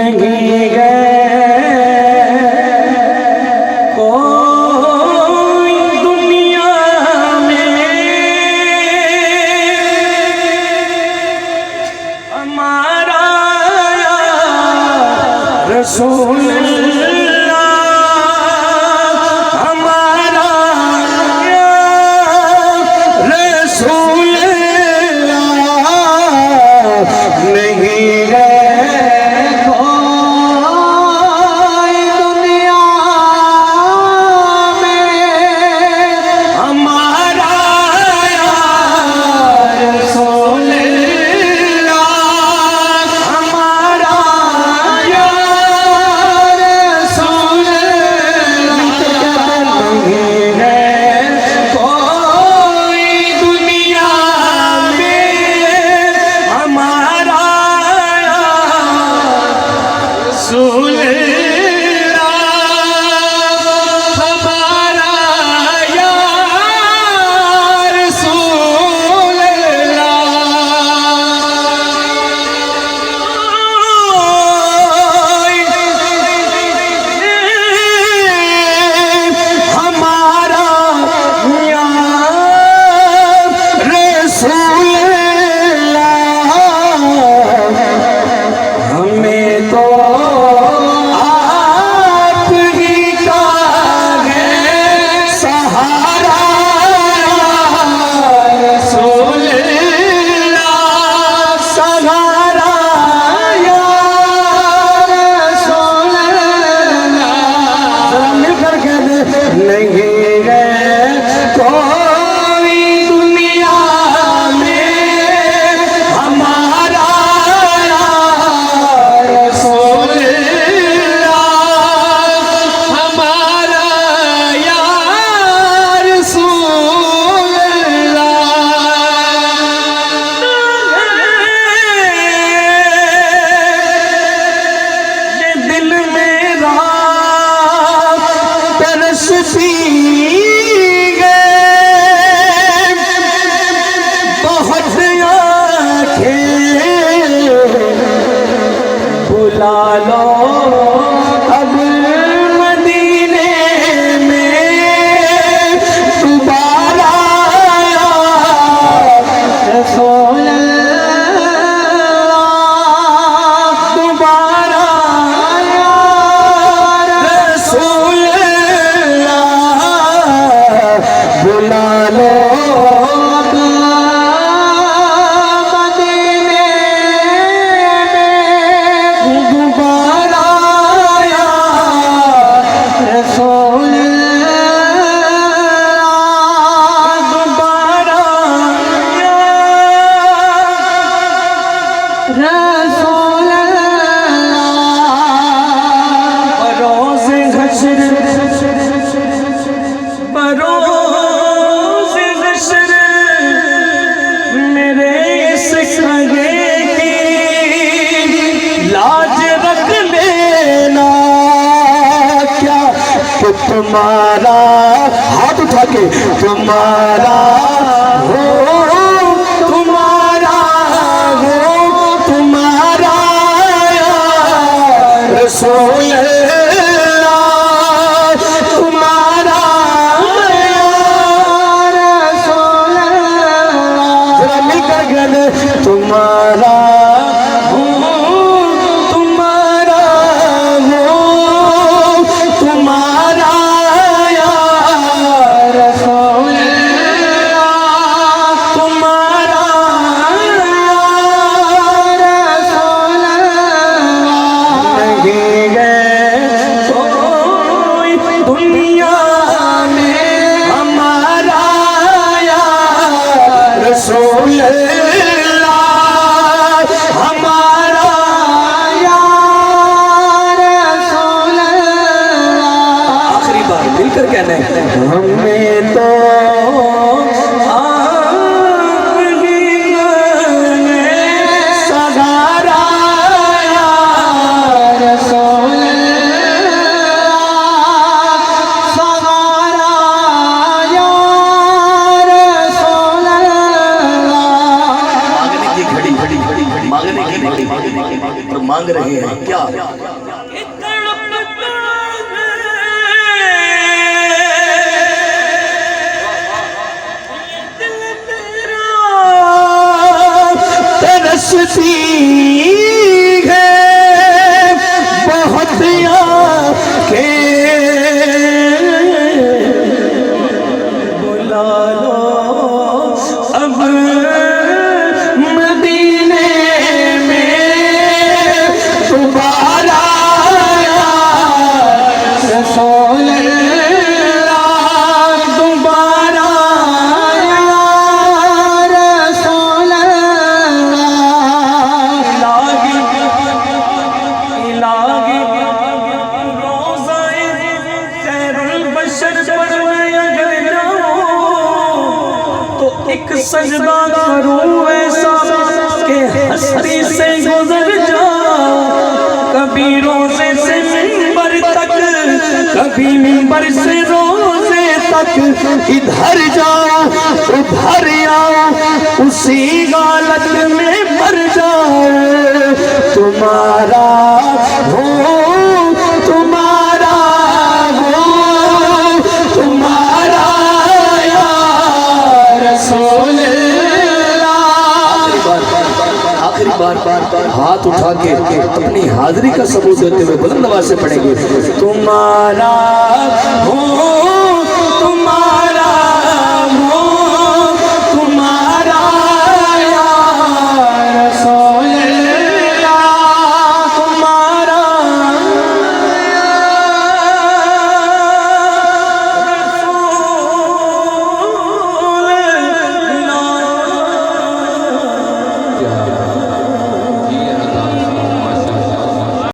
नहीं है कोई दुनिया में हमारा रसूल बुला लो अब मदीने में दोबारा रसूल अल्लाह दोबारा रसूल अल्लाह बुला लो तुम्हारा हाथ उठा के तुम्हारा हो तुम्हारा हो तुम्हारा रसूल अल्लाह तुम्हारा रसूल अल्लाह जरा मिलकर गले तुम्हारा हमें तो सहारा रसूल सहारा रसूल मांगने की घड़ी घड़ी घड़ी घड़ी मांगने की घड़ी और मांग रहे हैं क्या तरसती है बहुत आँखें, बुला लो अब मदीने में दोबारा रसूल अल्लाह, दोबारा रसूल एक सजदा करूं ऐसा कि हस्ती से गुजर जाऊं, कभी रोज़े से मिंबर तक, कभी मिंबर से रोज़े तक, इधर जाऊं उधर आऊं उसी हालत में मर जाऊं। तुम्हारा हो तुम्हारा हो तुम्हारा आखिरी बार हाथ उठा के अपनी हाजिरी का सबूत देते हुए बुलंद आवाज से पढ़ेंगे। तुम्हारा हो